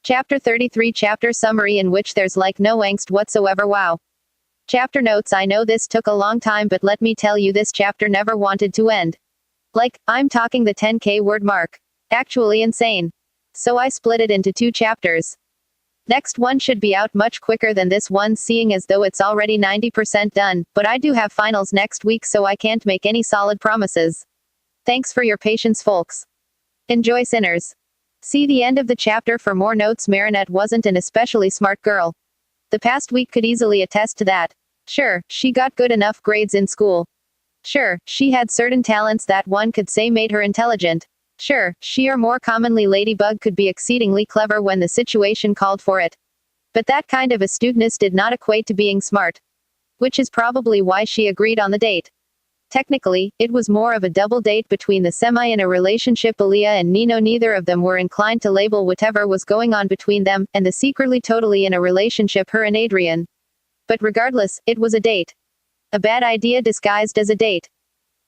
Chapter 33 Chapter Summary in which there's like no angst whatsoever. Wow. Chapter notes. I know this took a long time, but let me tell you, this chapter never wanted to end. Like, I'm talking the 10k word mark. Actually insane. So I split it into 2 chapters. Next one should be out much quicker than this one, seeing as though it's already 90% done, but I do have finals next week, so I can't make any solid promises. Thanks for your patience, folks. Enjoy, sinners. See the end of the chapter for more notes. Marinette wasn't an especially smart girl. The past week could easily attest to that. Sure, she got good enough grades in school. Sure, she had certain talents that one could say made her intelligent. Sure, she, or more commonly Ladybug, could be exceedingly clever when the situation called for it. But that kind of astuteness did not equate to being smart. Which is probably why she agreed on the date. Technically, it was more of a double date between the semi in a relationship Aaliyah and Nino. Neither of them were inclined to label whatever was going on between them, and the secretly totally in a relationship her and Adrian. But regardless, it was a date. A bad idea disguised as a date.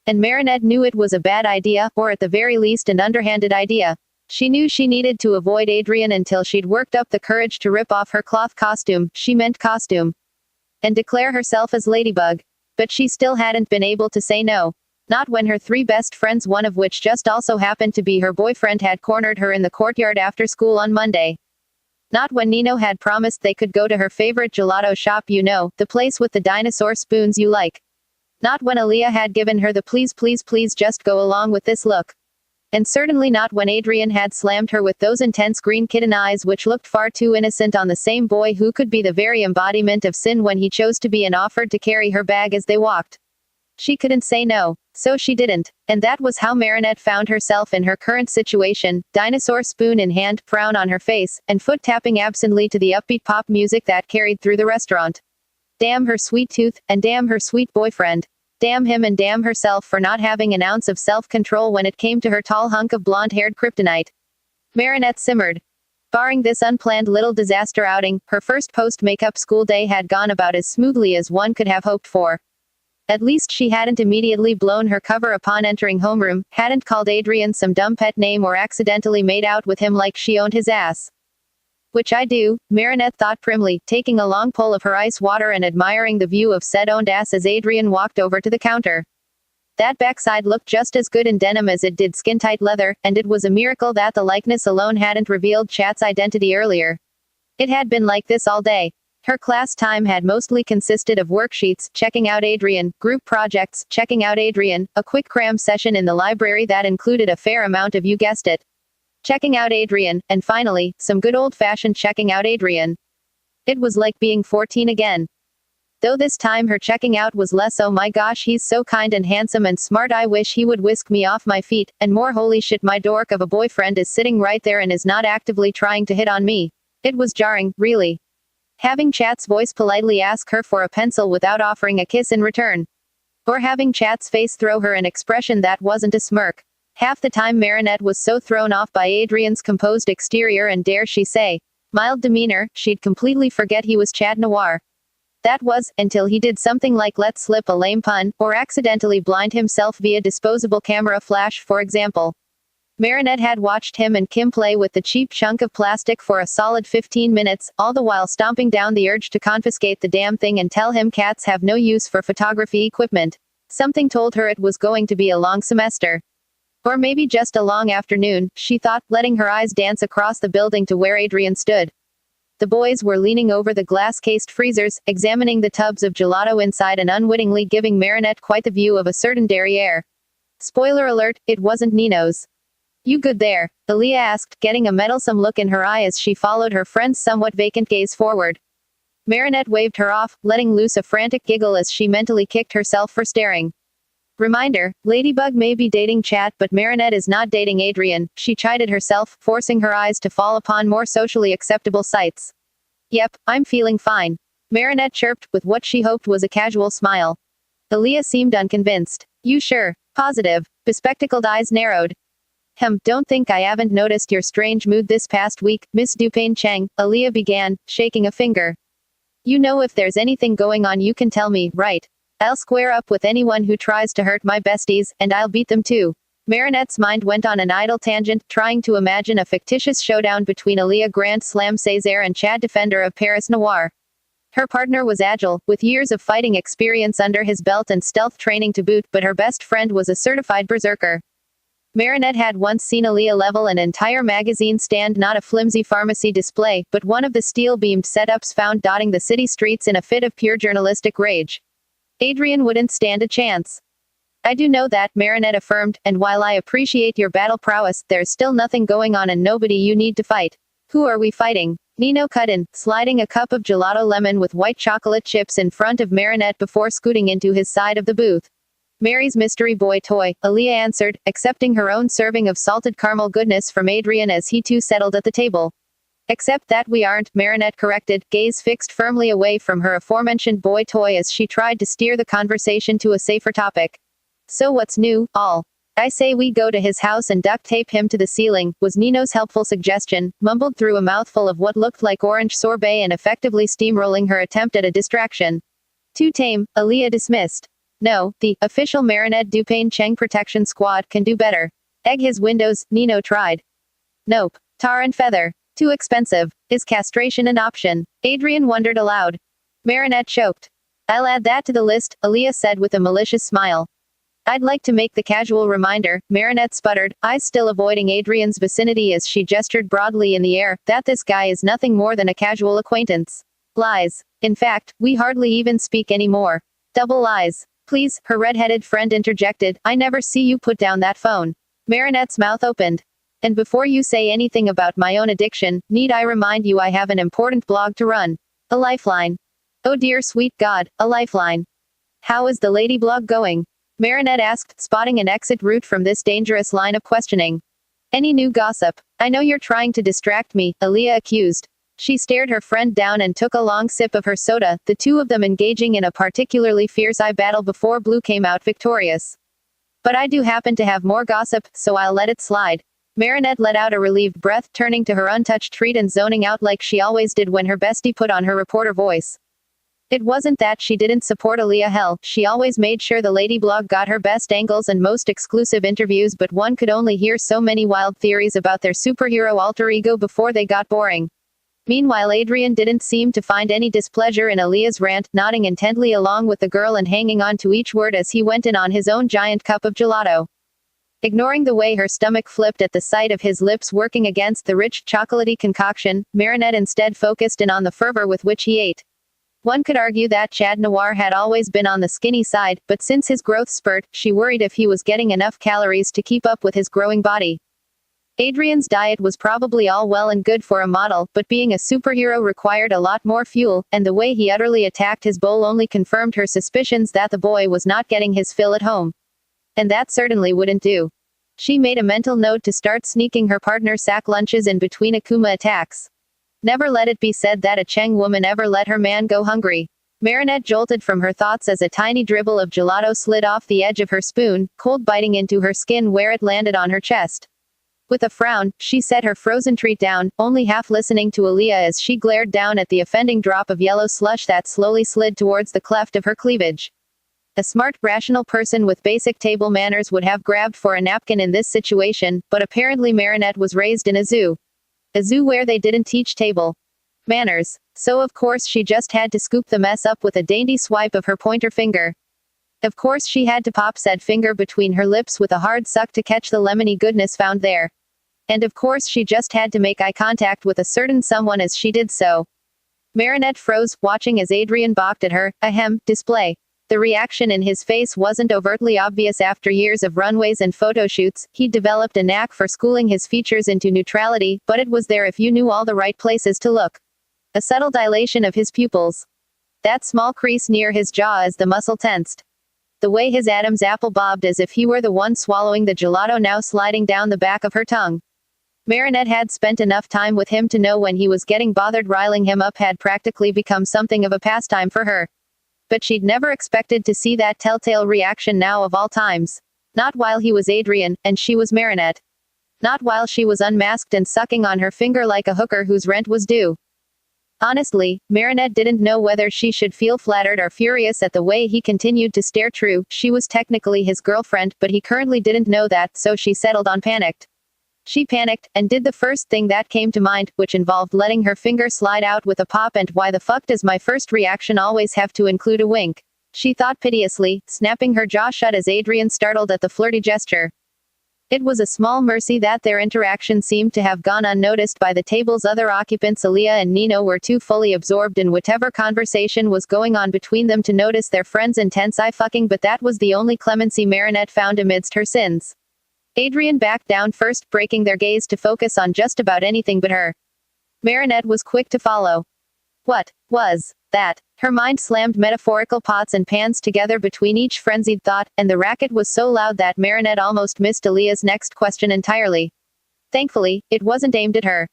And Marinette knew it was a bad idea, or at the very least an underhanded idea. She knew she needed to avoid Adrian until she'd worked up the courage to rip off her cloth costume, she meant costume, and declare herself as Ladybug. But she still hadn't been able to say no. Not when her 3 best friends, one of which just also happened to be her boyfriend, had cornered her in the courtyard after school on Monday. Not when Nino had promised they could go to her favorite gelato shop, you know, the place with the dinosaur spoons you like. Not when Aaliyah had given her the please please please just go along with this look. And certainly not when Adrian had slammed her with those intense green kitten eyes which looked far too innocent on the same boy who could be the very embodiment of sin when he chose to be and offered to carry her bag as they walked. She couldn't say no. So she didn't. And that was how Marinette found herself in her current situation, dinosaur spoon in hand, frown on her face, and foot tapping absently to the upbeat pop music that carried through the restaurant. Damn her sweet tooth, and damn her sweet boyfriend. Damn him, and damn herself for not having an ounce of self-control when it came to her tall hunk of blonde-haired kryptonite. Marinette simmered. Barring this unplanned little disaster outing, her first post-makeup school day had gone about as smoothly as one could have hoped for. At least she hadn't immediately blown her cover upon entering homeroom, hadn't called Adrian some dumb pet name, or accidentally made out with him like she owned his ass. Which I do, Marinette thought primly, taking a long pull of her ice water and admiring the view of said owned ass as Adrian walked over to the counter. That backside looked just as good in denim as it did skin-tight leather, and it was a miracle that the likeness alone hadn't revealed Chat's identity earlier. It had been like this all day. Her class time had mostly consisted of worksheets, checking out Adrian, group projects, checking out Adrian, a quick cram session in the library that included a fair amount of, you guessed it, checking out Adrian, and finally, some good old-fashioned checking out Adrian. It was like being 14 again. Though this time her checking out was less "oh my gosh he's so kind and handsome and smart, I wish he would whisk me off my feet," and more "holy shit my dork of a boyfriend is sitting right there and is not actively trying to hit on me." It was jarring, really. Having Chat's voice politely ask her for a pencil without offering a kiss in return. Or having Chat's face throw her an expression that wasn't a smirk. Half the time Marinette was so thrown off by Adrian's composed exterior and, dare she say, mild demeanor, she'd completely forget he was Chat Noir. That was, until he did something like let slip a lame pun, or accidentally blind himself via disposable camera flash, for example. Marinette had watched him and Kim play with the cheap chunk of plastic for a solid 15 minutes, all the while stomping down the urge to confiscate the damn thing and tell him cats have no use for photography equipment. Something told her it was going to be a long semester. Or maybe just a long afternoon, she thought, letting her eyes dance across the building to where Adrian stood. The boys were leaning over the glass-cased freezers, examining the tubs of gelato inside and unwittingly giving Marinette quite the view of a certain derriere. Spoiler alert, it wasn't Nino's. "You good there?" Aaliyah asked, getting a meddlesome look in her eye as she followed her friend's somewhat vacant gaze forward. Marinette waved her off, letting loose a frantic giggle as she mentally kicked herself for staring. Reminder, Ladybug may be dating Chat, but Marinette is not dating Adrian, she chided herself, forcing her eyes to fall upon more socially acceptable sights. "Yep, I'm feeling fine," Marinette chirped, with what she hoped was a casual smile. Aaliyah seemed unconvinced. "You sure? Positive?" Bespectacled eyes narrowed. Don't think I haven't noticed your strange mood this past week, Miss Dupain Cheng," Aaliyah began, shaking a finger. "You know if there's anything going on you can tell me, right? I'll square up with anyone who tries to hurt my besties, and I'll beat them too." Marinette's mind went on an idle tangent, trying to imagine a fictitious showdown between Aaliyah Grand Slam Césaire and Chad Defender of Paris Noir. Her partner was agile, with years of fighting experience under his belt and stealth training to boot, but her best friend was a certified berserker. Marinette had once seen Aaliyah level an entire magazine stand, not a flimsy pharmacy display, but one of the steel-beamed setups found dotting the city streets in a fit of pure journalistic rage. Adrian wouldn't stand a chance. I do know that, Marinette affirmed, and while I appreciate your battle prowess, there's still nothing going on and nobody you need to fight. Who are we fighting? Nino cut in, sliding a cup of gelato lemon with white chocolate chips in front of Marinette before scooting into his side of the booth. Mary's mystery boy toy, Aaliyah answered, accepting her own serving of salted caramel goodness from Adrian as he too settled at the table. Except that we aren't, Marinette corrected, gaze fixed firmly away from her aforementioned boy toy as she tried to steer the conversation to a safer topic. So what's new, all? I say we go to his house and duct tape him to the ceiling, was Nino's helpful suggestion, mumbled through a mouthful of what looked like orange sorbet and effectively steamrolling her attempt at a distraction. Too tame, Aaliyah dismissed. No, the official Marinette Dupain Cheng Protection Squad can do better. Egg his windows, Nino tried. Nope. Tar and feather. Too expensive. Is castration an option? Adrian wondered aloud. Marinette choked. I'll add that to the list, Aaliyah said with a malicious smile. I'd like to make the casual reminder, Marinette sputtered, eyes still avoiding Adrian's vicinity as she gestured broadly in the air, that this guy is nothing more than a casual acquaintance. Lies. In fact, we hardly even speak anymore. Double lies. Please, her red-headed friend interjected, I never see you put down that phone. Marinette's mouth opened. And before you say anything about my own addiction, need I remind you I have an important blog to run. A lifeline. Oh dear sweet God, a lifeline. How is the lady blog going? Marinette asked, spotting an exit route from this dangerous line of questioning. Any new gossip? I know you're trying to distract me, Aaliyah accused. She stared her friend down and took a long sip of her soda, the two of them engaging in a particularly fierce eye battle before Blue came out victorious. But I do happen to have more gossip, so I'll let it slide. Marinette let out a relieved breath, turning to her untouched treat and zoning out like she always did when her bestie put on her reporter voice. It wasn't that she didn't support Aaliyah, hell, she always made sure the lady blog got her best angles and most exclusive interviews, but one could only hear so many wild theories about their superhero alter ego before they got boring. Meanwhile, Adrian didn't seem to find any displeasure in Aaliyah's rant, nodding intently along with the girl and hanging on to each word as he went in on his own giant cup of gelato. Ignoring the way her stomach flipped at the sight of his lips working against the rich, chocolatey concoction, Marinette instead focused in on the fervor with which he ate. One could argue that Chad Noir had always been on the skinny side, but since his growth spurt, she worried if he was getting enough calories to keep up with his growing body. Adrian's diet was probably all well and good for a model, but being a superhero required a lot more fuel, and the way he utterly attacked his bowl only confirmed her suspicions that the boy was not getting his fill at home. And that certainly wouldn't do. She made a mental note to start sneaking her partner sack lunches in between Akuma attacks. Never let it be said that a Cheng woman ever let her man go hungry. Marinette jolted from her thoughts as a tiny dribble of gelato slid off the edge of her spoon, cold biting into her skin where it landed on her chest. With a frown, she set her frozen treat down, only half listening to Aaliyah as she glared down at the offending drop of yellow slush that slowly slid towards the cleft of her cleavage. A smart, rational person with basic table manners would have grabbed for a napkin in this situation, but apparently Marinette was raised in a zoo. A zoo where they didn't teach table manners. So of course she just had to scoop the mess up with a dainty swipe of her pointer finger. Of course she had to pop said finger between her lips with a hard suck to catch the lemony goodness found there. And of course she just had to make eye contact with a certain someone as she did so. Marinette froze, watching as Adrian balked at her, display. The reaction in his face wasn't overtly obvious after years of runways and photo shoots. He'd developed a knack for schooling his features into neutrality, but it was there if you knew all the right places to look. A subtle dilation of his pupils. That small crease near his jaw as the muscle tensed. The way his Adam's apple bobbed as if he were the one swallowing the gelato now sliding down the back of her tongue. Marinette had spent enough time with him to know when he was getting bothered riling him up had practically become something of a pastime for her. But she'd never expected to see that telltale reaction now of all times. Not while he was Adrian, and she was Marinette. Not while she was unmasked and sucking on her finger like a hooker whose rent was due. Honestly, Marinette didn't know whether she should feel flattered or furious at the way he continued to stare. True, she was technically his girlfriend, but he currently didn't know that, so she settled on panicked. She panicked, and did the first thing that came to mind, which involved letting her finger slide out with a pop. And why the fuck does my first reaction always have to include a wink? She thought piteously, snapping her jaw shut as Adrian startled at the flirty gesture. It was a small mercy that their interaction seemed to have gone unnoticed by the table's other occupants. Aaliyah and Nino were too fully absorbed in whatever conversation was going on between them to notice their friend's intense eye fucking, but that was the only clemency Marinette found amidst her sins. Adrian backed down first, breaking their gaze to focus on just about anything but her. Marinette was quick to follow. What was that? Her mind slammed metaphorical pots and pans together between each frenzied thought, and the racket was so loud that Marinette almost missed Aaliyah's next question entirely. Thankfully, it wasn't aimed at her.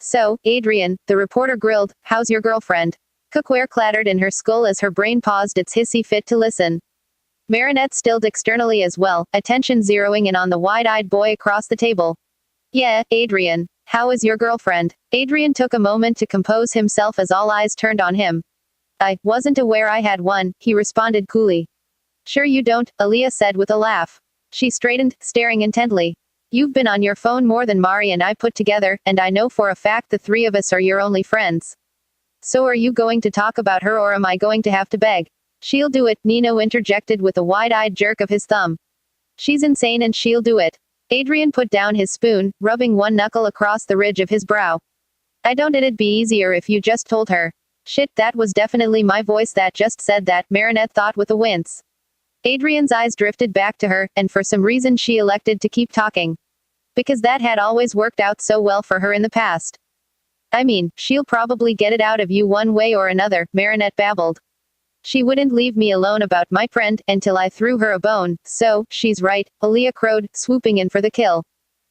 So, Adrian, the reporter grilled, how's your girlfriend? Cookware clattered in her skull as her brain paused its hissy fit to listen. Marinette stilled externally as well, attention zeroing in on the wide-eyed boy across the table. Yeah, Adrian. How is your girlfriend? Adrian took a moment to compose himself as all eyes turned on him. I wasn't aware I had one, he responded coolly. Sure you don't, Aaliyah said with a laugh. She straightened, staring intently. You've been on your phone more than Mari and I put together, and I know for a fact the three of us are your only friends. So are you going to talk about her, or am I going to have to beg? She'll do it, Nino interjected with a wide-eyed jerk of his thumb. She's insane and she'll do it. Adrian put down his spoon, rubbing one knuckle across the ridge of his brow. I don't. It'd be easier if you just told her. Shit, that was definitely my voice that just said that, Marinette thought with a wince. Adrian's eyes drifted back to her, and for some reason she elected to keep talking. Because that had always worked out so well for her in the past. I mean, she'll probably get it out of you one way or another, Marinette babbled. She wouldn't leave me alone about my friend, until I threw her a bone, so, she's right, Aaliyah crowed, swooping in for the kill.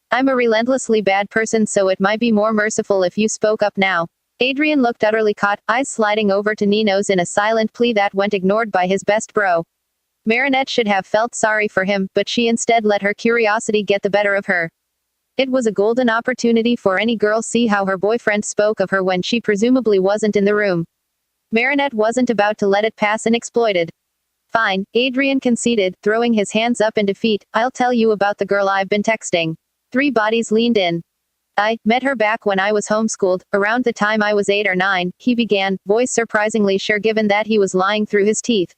I'm a relentlessly bad person, so it might be more merciful if you spoke up now. Adrian looked utterly caught, eyes sliding over to Nino's in a silent plea that went ignored by his best bro. Marinette should have felt sorry for him, but she instead let her curiosity get the better of her. It was a golden opportunity for any girl see how her boyfriend spoke of her when she presumably wasn't in the room. Marinette wasn't about to let it pass unexploited. Fine, Adrian conceded, throwing his hands up in defeat, I'll tell you about the girl I've been texting. Three bodies leaned in. I met her back when I was homeschooled, around the time I was 8 or 9, he began, voice surprisingly sure given that he was lying through his teeth.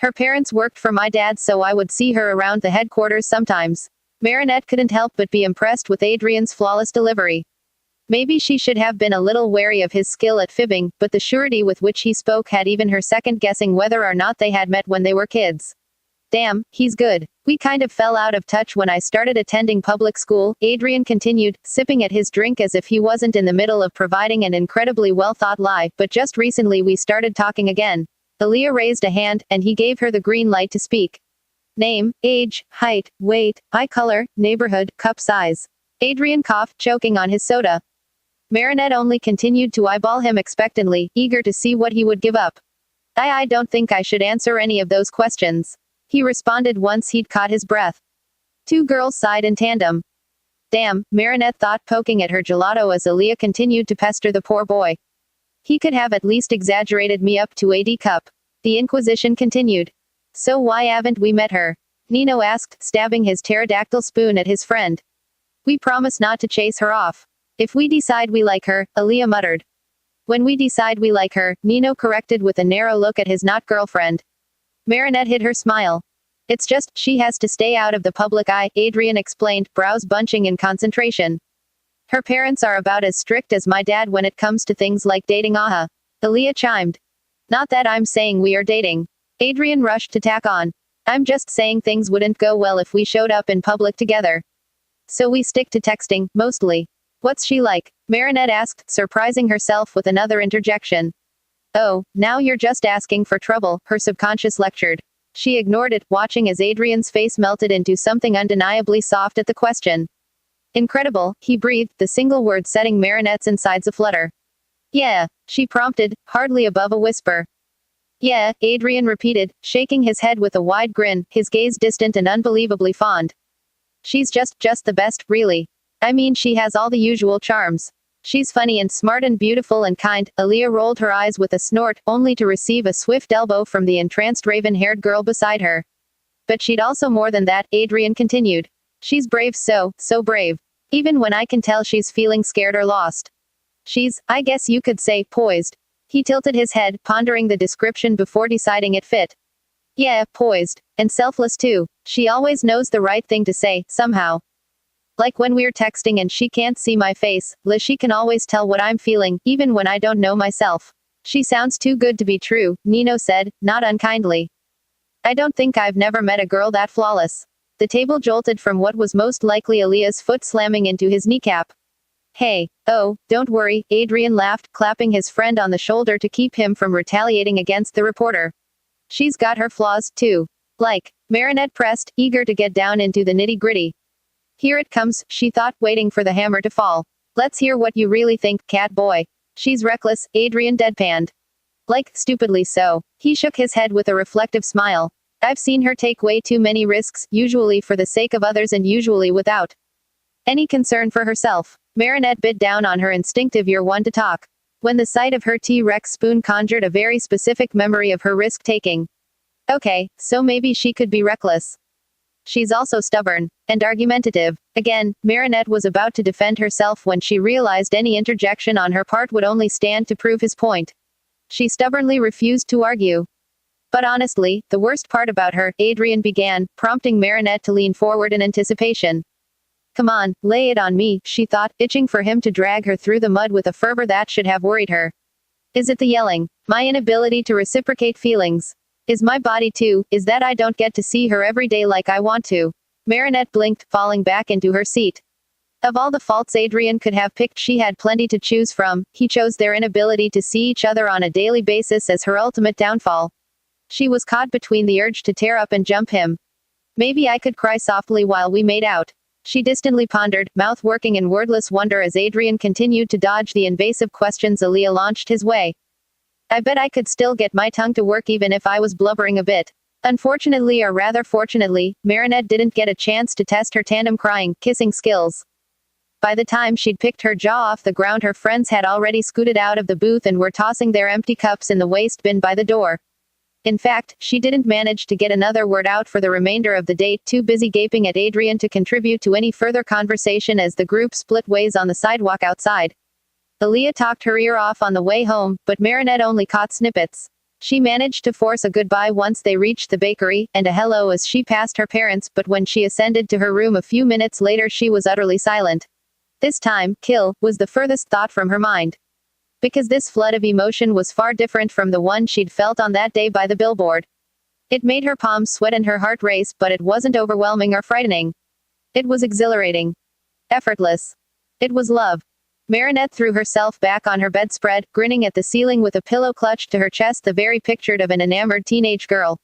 Her parents worked for my dad, so I would see her around the headquarters sometimes. Marinette couldn't help but be impressed with Adrian's flawless delivery. Maybe she should have been a little wary of his skill at fibbing, but the surety with which he spoke had even her second-guessing whether or not they had met when they were kids. Damn, he's good. We kind of fell out of touch when I started attending public school, Adrian continued, sipping at his drink as if he wasn't in the middle of providing an incredibly well-thought lie, but just recently we started talking again. Aaliyah raised a hand, and he gave her the green light to speak. Name, age, height, weight, eye color, neighborhood, cup size. Adrian coughed, choking on his soda. Marinette only continued to eyeball him expectantly, eager to see what he would give up. I don't think I should answer any of those questions. He responded once he'd caught his breath. Two girls sighed in tandem. Damn, Marinette thought, poking at her gelato as Aaliyah continued to pester the poor boy. He could have at least exaggerated me up to a D cup. The Inquisition continued. So why haven't we met her? Nino asked, stabbing his pterodactyl spoon at his friend. We promise not to chase her off. If we decide we like her, Aaliyah muttered. When we decide we like her, Nino corrected with a narrow look at his not girlfriend. Marinette hid her smile. It's just, she has to stay out of the public eye, Adrian explained, brows bunching in concentration. Her parents are about as strict as my dad when it comes to things like dating. Aha. Aaliyah chimed. Not that I'm saying we are dating. Adrian rushed to tack on. I'm just saying things wouldn't go well if we showed up in public together. So we stick to texting, mostly. What's she like? Marinette asked, surprising herself with another interjection. Oh, now you're just asking for trouble, her subconscious lectured. She ignored it, watching as Adrian's face melted into something undeniably soft at the question. Incredible, he breathed, the single word setting Marinette's insides aflutter. Yeah, she prompted, hardly above a whisper. Yeah, Adrian repeated, shaking his head with a wide grin, his gaze distant and unbelievably fond. She's just the best, really. I mean, she has all the usual charms. She's funny and smart and beautiful and kind. Aaliyah rolled her eyes with a snort, only to receive a swift elbow from the entranced raven-haired girl beside her. But she'd also more than that, Adrian continued. She's brave, so brave. Even when I can tell she's feeling scared or lost. She's, I guess you could say, poised. He tilted his head, pondering the description before deciding it fit. Yeah, poised. And selfless too. She always knows the right thing to say, somehow. Like when we're texting and she can't see my face, she can always tell what I'm feeling, even when I don't know myself. She sounds too good to be true, Nino said, not unkindly. I don't think I've never met a girl that flawless. The table jolted from what was most likely Aaliyah's foot slamming into his kneecap. Hey, oh, don't worry, Adrian laughed, clapping his friend on the shoulder to keep him from retaliating against the reporter. She's got her flaws, too. Like, Marinette pressed, eager to get down into the nitty-gritty. Here it comes, she thought, waiting for the hammer to fall. Let's hear what you really think, cat boy. She's reckless, Adrian deadpanned. Like, stupidly so. He shook his head with a reflective smile. I've seen her take way too many risks, usually for the sake of others and usually without any concern for herself. Marinette bit down on her instinctive "you're one to talk" when the sight of her T-Rex spoon conjured a very specific memory of her risk-taking. Okay, so maybe she could be reckless. She's also stubborn and argumentative. Again, Marinette was about to defend herself when she realized any interjection on her part would only stand to prove his point. She stubbornly refused to argue. But honestly, the worst part about her, Adrian began, prompting Marinette to lean forward in anticipation. Come on, lay it on me, she thought, itching for him to drag her through the mud with a fervor that should have worried her. Is it the yelling? My inability to reciprocate feelings? Is my body too? Is that I don't get to see her every day like I want to? Marinette blinked, falling back into her seat. Of all the faults Adrian could have picked, she had plenty to choose from. He chose their inability to see each other on a daily basis as her ultimate downfall. She was caught between the urge to tear up and jump him. Maybe I could cry softly while we made out. She distantly pondered, mouth working in wordless wonder as Adrian continued to dodge the invasive questions Aaliyah launched his way. I bet I could still get my tongue to work even if I was blubbering a bit. Unfortunately, or rather fortunately, Marinette didn't get a chance to test her tandem crying, kissing skills. By the time she'd picked her jaw off the ground, her friends had already scooted out of the booth and were tossing their empty cups in the waste bin by the door. In fact, she didn't manage to get another word out for the remainder of the date, too busy gaping at Adrian to contribute to any further conversation as the group split ways on the sidewalk outside. Aaliyah talked her ear off on the way home, but Marinette only caught snippets. She managed to force a goodbye once they reached the bakery, and a hello as she passed her parents, but when she ascended to her room a few minutes later she was utterly silent. This time, kill, was the furthest thought from her mind. Because this flood of emotion was far different from the one she'd felt on that day by the billboard. It made her palms sweat and her heart race, but it wasn't overwhelming or frightening. It was exhilarating. Effortless. It was love. Marinette threw herself back on her bedspread, grinning at the ceiling with a pillow clutched to her chest, the very picture of an enamored teenage girl.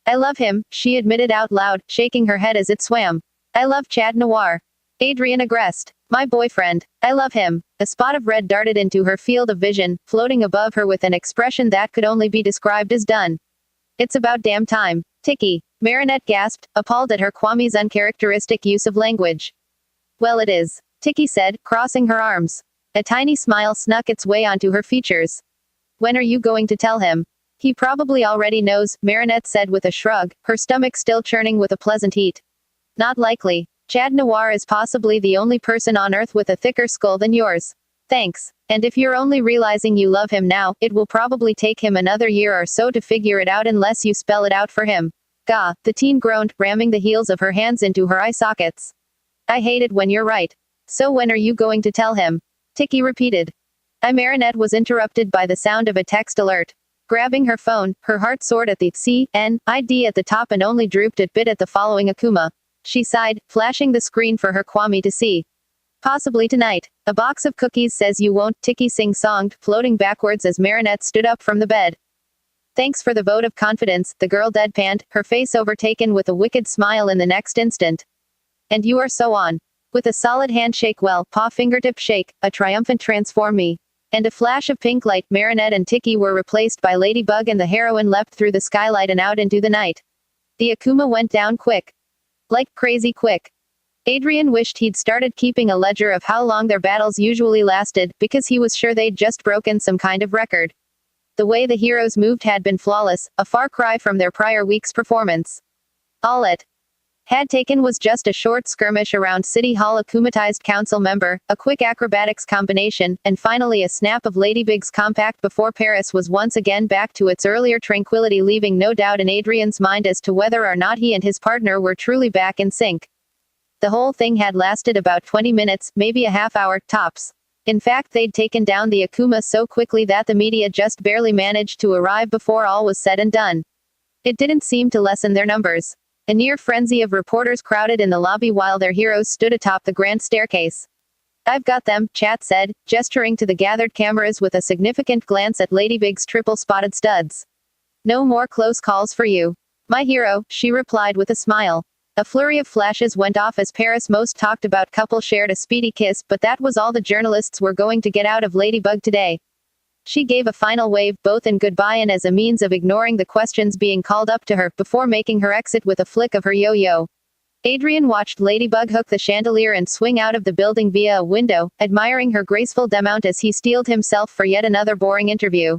I love him, she admitted out loud, shaking her head as it swam. I love Chad Noir. Adrian aggressed. My boyfriend. I love him. A spot of red darted into her field of vision, floating above her with an expression that could only be described as done. It's about damn time. Ticky. Marinette gasped, appalled at her Kwame's uncharacteristic use of language. Well, it is. Ticky said, crossing her arms. A tiny smile snuck its way onto her features. When are you going to tell him? He probably already knows, Marinette said with a shrug, her stomach still churning with a pleasant heat. Not likely. Chad Noir is possibly the only person on Earth with a thicker skull than yours. Thanks. And if you're only realizing you love him now, it will probably take him another year or so to figure it out unless you spell it out for him. Gah, the teen groaned, ramming the heels of her hands into her eye sockets. I hate it when you're right. So when are you going to tell him? Ticky repeated. Marinette was interrupted by the sound of a text alert. Grabbing her phone, her heart soared at the C-N-I-D at the top and only drooped a bit at the following Akuma. She sighed, flashing the screen for her Kwame to see. Possibly tonight. A box of cookies says you won't, Ticky sing-songed, floating backwards as Marinette stood up from the bed. Thanks for the vote of confidence, the girl deadpanned, her face overtaken with a wicked smile in the next instant. And you are so on. With a solid handshake, paw fingertip shake, a triumphant transform me. And a flash of pink light, Marinette and Ticky were replaced by Ladybug and the heroine leapt through the skylight and out into the night. The Akuma went down quick. Like crazy quick. Adrian wished he'd started keeping a ledger of how long their battles usually lasted, because he was sure they'd just broken some kind of record. The way the heroes moved had been flawless, a far cry from their prior week's performance. All it had taken was just a short skirmish around City Hall, a akumatized council member, a quick acrobatics combination, and finally a snap of ladybugs compact before Paris was once again back to its earlier tranquility, leaving no doubt in Adrian's mind as to whether or not he and his partner were truly back in sync. The whole thing had lasted about 20 minutes, maybe a half hour, tops. In fact, they'd taken down the Akuma so quickly that the media just barely managed to arrive before all was said and done. It didn't seem to lessen their numbers. A near frenzy of reporters crowded in the lobby while their heroes stood atop the grand staircase. "I've got them," Chat said, gesturing to the gathered cameras with a significant glance at Ladybug's triple-spotted studs. "No more close calls for you, my hero," she replied with a smile. A flurry of flashes went off as Paris' most talked about couple shared a speedy kiss, but that was all the journalists were going to get out of Ladybug today. She gave a final wave, both in goodbye and as a means of ignoring the questions being called up to her, before making her exit with a flick of her yo-yo. Adrian watched Ladybug hook the chandelier and swing out of the building via a window, admiring her graceful demount as he steeled himself for yet another boring interview.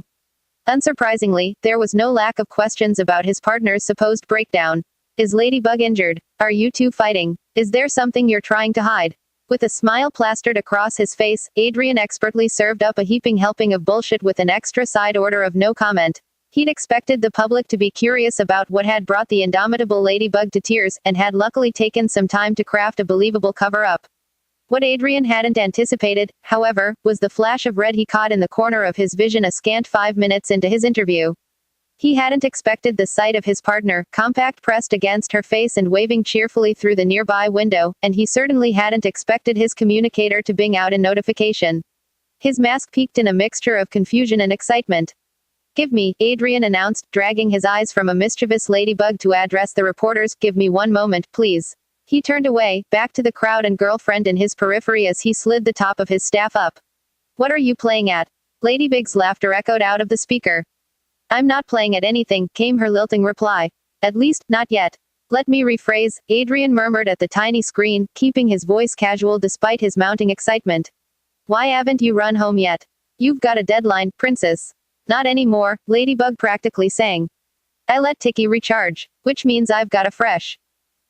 Unsurprisingly, there was no lack of questions about his partner's supposed breakdown. "Is Ladybug injured? Are you two fighting? Is there something you're trying to hide?" With a smile plastered across his face, Adrian expertly served up a heaping helping of bullshit with an extra side order of no comment. He'd expected the public to be curious about what had brought the indomitable Ladybug to tears, and had luckily taken some time to craft a believable cover-up. What Adrian hadn't anticipated, however, was the flash of red he caught in the corner of his vision a scant 5 minutes into his interview. He hadn't expected the sight of his partner, compact pressed against her face and waving cheerfully through the nearby window, and he certainly hadn't expected his communicator to bing out a notification. His mask peaked in a mixture of confusion and excitement. "Give me," Adrian announced, dragging his eyes from a mischievous Ladybug to address the reporters, "give me one moment, please." He turned away, back to the crowd and girlfriend in his periphery as he slid the top of his staff up. "What are you playing at?" Ladybug's laughter echoed out of the speaker. "I'm not playing at anything," came her lilting reply. "At least, not yet." "Let me rephrase," Adrian murmured at the tiny screen, keeping his voice casual despite his mounting excitement. "Why haven't you run home yet? You've got a deadline, princess." "Not anymore," Ladybug practically sang. "I let Tiki recharge, which means I've got a fresh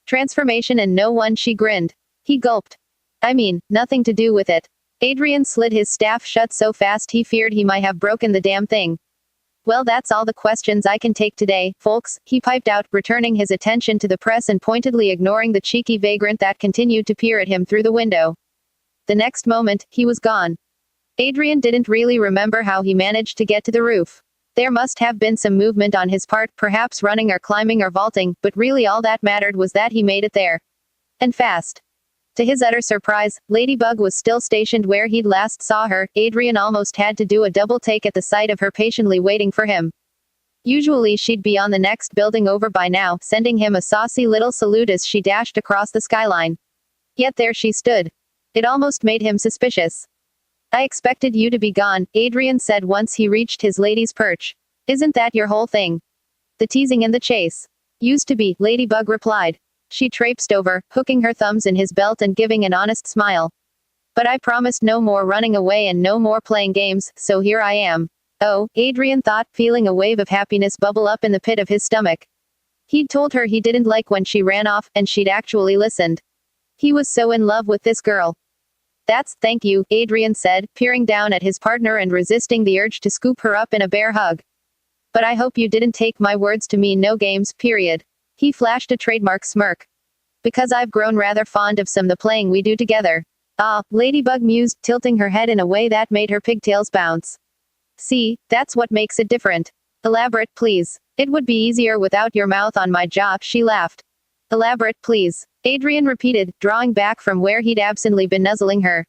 transformation and no one," she grinned. He gulped. "I mean, nothing to do with it." Adrian slid his staff shut so fast he feared he might have broken the damn thing. "Well, that's all the questions I can take today, folks," he piped out, returning his attention to the press and pointedly ignoring the cheeky vagrant that continued to peer at him through the window. The next moment, he was gone. Adrian didn't really remember how he managed to get to the roof. There must have been some movement on his part, perhaps running or climbing or vaulting, but really all that mattered was that he made it there. And fast. To his utter surprise, Ladybug was still stationed where he'd last saw her. Adrian almost had to do a double take at the sight of her patiently waiting for him. Usually she'd be on the next building over by now, sending him a saucy little salute as she dashed across the skyline. Yet there she stood. It almost made him suspicious. "I expected you to be gone," Adrian said once he reached his lady's perch. "Isn't that your whole thing? The teasing and the chase?" "Used to be," Ladybug replied. She traipsed over, hooking her thumbs in his belt and giving an honest smile. "But I promised no more running away and no more playing games, so here I am." "Oh," Adrian thought, feeling a wave of happiness bubble up in the pit of his stomach. He'd told her he didn't like when she ran off, and she'd actually listened. He was so in love with this girl. Thank you," Adrian said, peering down at his partner and resisting the urge to scoop her up in a bear hug. "But I hope you didn't take my words to mean no games, period." He flashed a trademark smirk. "Because I've grown rather fond of some the playing we do together." "Ah," Ladybug mused, tilting her head in a way that made her pigtails bounce. "See, that's what makes it different. Elaborate, please." "It would be easier without your mouth on my jaw," she laughed. "Elaborate, please," Adrian repeated, drawing back from where he'd absently been nuzzling her.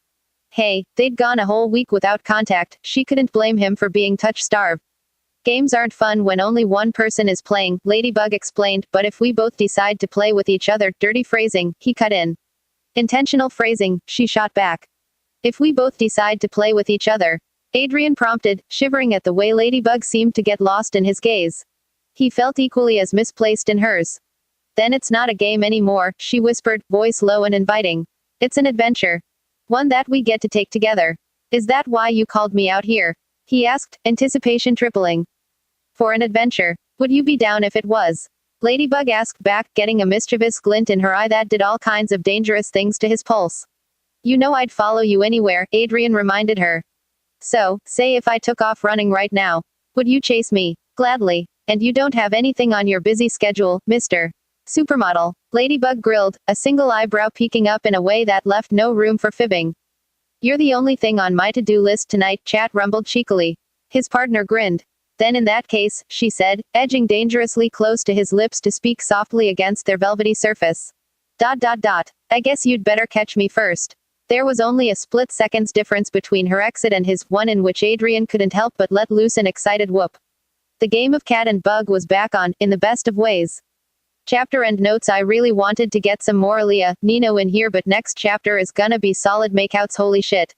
Hey, they'd gone a whole week without contact, she couldn't blame him for being touch-starved. "Games aren't fun when only one person is playing," Ladybug explained, "but if we both decide to play with each other," dirty phrasing, he cut in. "Intentional phrasing," she shot back. "If we both decide to play with each other," Adrian prompted, shivering at the way Ladybug seemed to get lost in his gaze. He felt equally as misplaced in hers. Then it's not a game anymore, she whispered, voice low and inviting. It's an adventure. One that we get to take together. Is that why you called me out here? He asked, anticipation tripling. For an adventure. Would you be down if it was? Ladybug asked back, getting a mischievous glint in her eye that did all kinds of dangerous things to his pulse. You know I'd follow you anywhere, Adrian reminded her. So, say if I took off running right now. Would you chase me? Gladly. And you don't have anything on your busy schedule, Mr. Supermodel. Ladybug grilled, a single eyebrow peeking up in a way that left no room for fibbing. You're the only thing on my to-do list tonight, Chat rumbled cheekily. His partner grinned. Then in that case, she said, edging dangerously close to his lips to speak softly against their velvety surface. ... I guess you'd better catch me first. There was only a split second's difference between her exit and his, one in which Adrian couldn't help but let loose an excited whoop. The game of cat and bug was back on, in the best of ways. Chapter end notes. I really wanted to get some more Aaliyah, Nino in here, but next chapter is gonna be solid makeouts, holy shit.